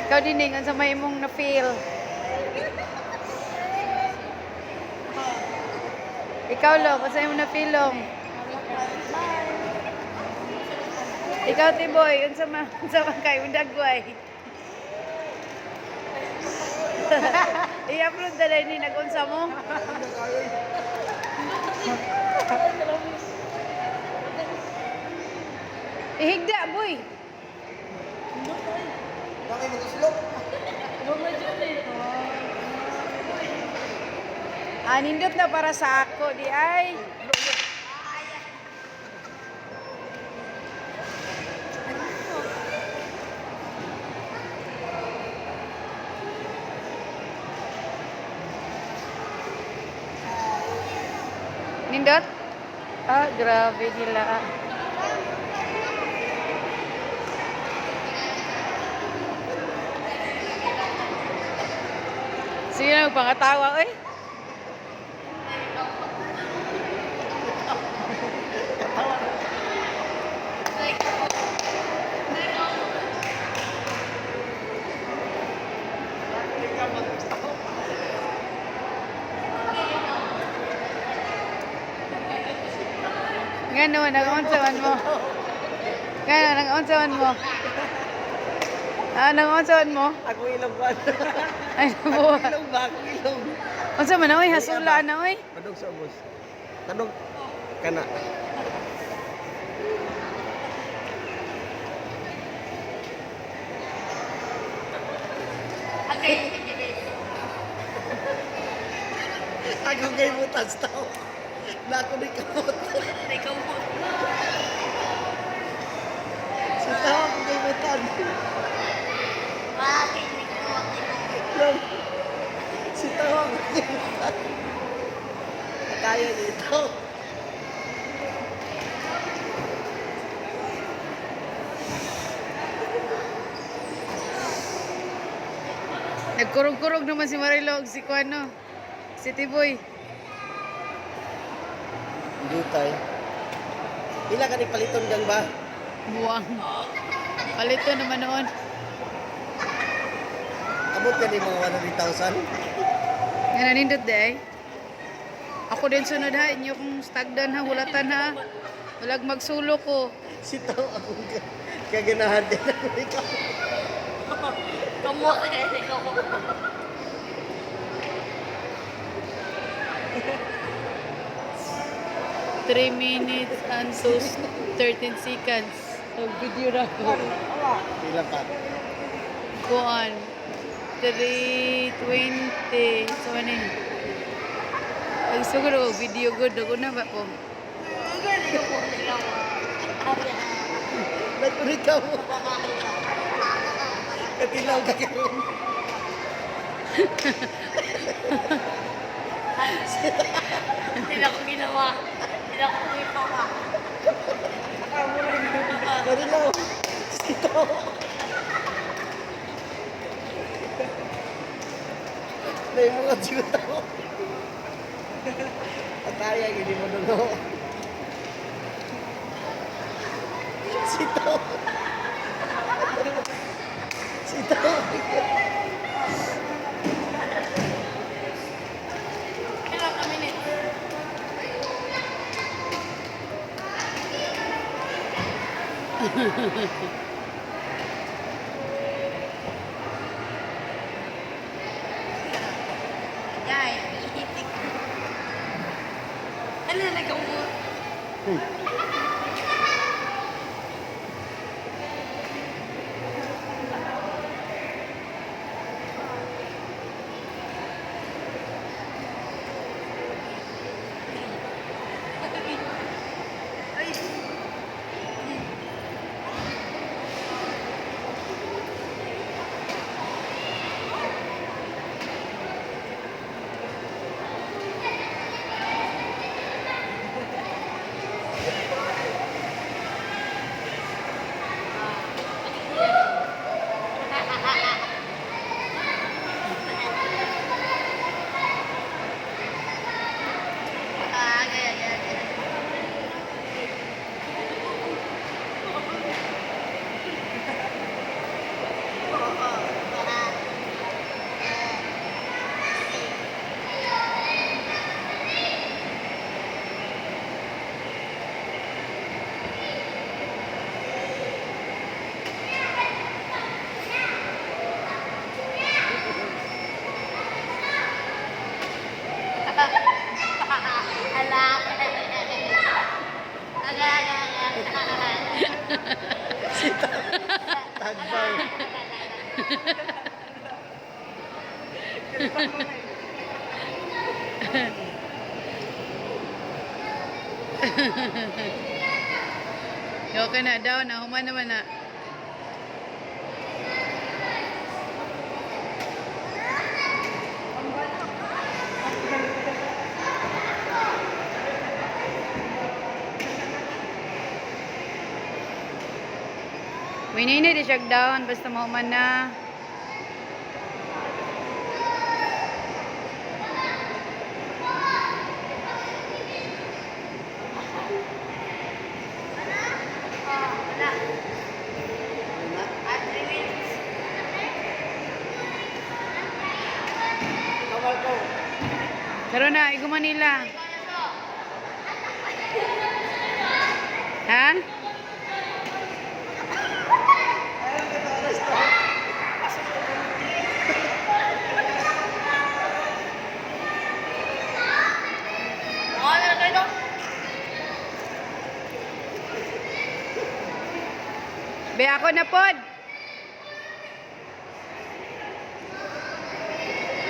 Ikaw din sa may imong na-feel. Ikaw lo, basta imong na-feel lo. Ikaw Tiboy, unsa man kay undagway. I-upload dala ni nagunsa mo. Ihigda boy. Bakit mag-slop? Nindot na para sa ako di ay. Nindot? Grabe nila. Sige na magpangatawa, oy. Ngano, nag-unsawan mo? Ngano, nag-unsawan mo? Nag-unsawan mo? Ako ilong ba? Ay, nabuha. Ilong ba? Ako ilong. Unsa man na, oy? Hasula na, oy. Kadog sa ubos. Kadog. Kana. Ako kay butas tao. Na ako ni kamot. Ni kamot. Si tao ako kay butan. Bakit ni kamot? Si tao ako kay butan. Kaya dito. Nagkurog-kurog naman si Marilog, si Kuano, si Tiboy. Dutay. Pila ka ni paliton gang ba? Buwang. Palito naman noon. Abot ka ni mga 100,000? Nga nanindot day. Ako din sunod ha, inyo kong stagdan ha, hulatan ha. Walag magsulo ko. Si tao ako kaganahan din ako ikaw. Kamot kaya ni kamot. 3 minutes and 13 seconds. So, video na ko. Pila pa? Go on. 3:20. So, ano yun? Ay, siguro, video good. Ako na ba po? Nagpulit ka mo. Katilaw ka karoon. Hindi na ko ginawa. Hindi na ko ginawa. Katilaw. Sito. Na yung mga sito. Ataya, hindi mo dulo. Sito. Sito. Kailan kami ni? Ay, ihitik. Ano na kamot? Ay. Okay na daw, nahuman naman na. Winini di siya down, basta mahuman na. Wala. At 3 minutes. Kawal ko. Karon na, igo Manila. Ha? Ano na kayo? Be ako na pod.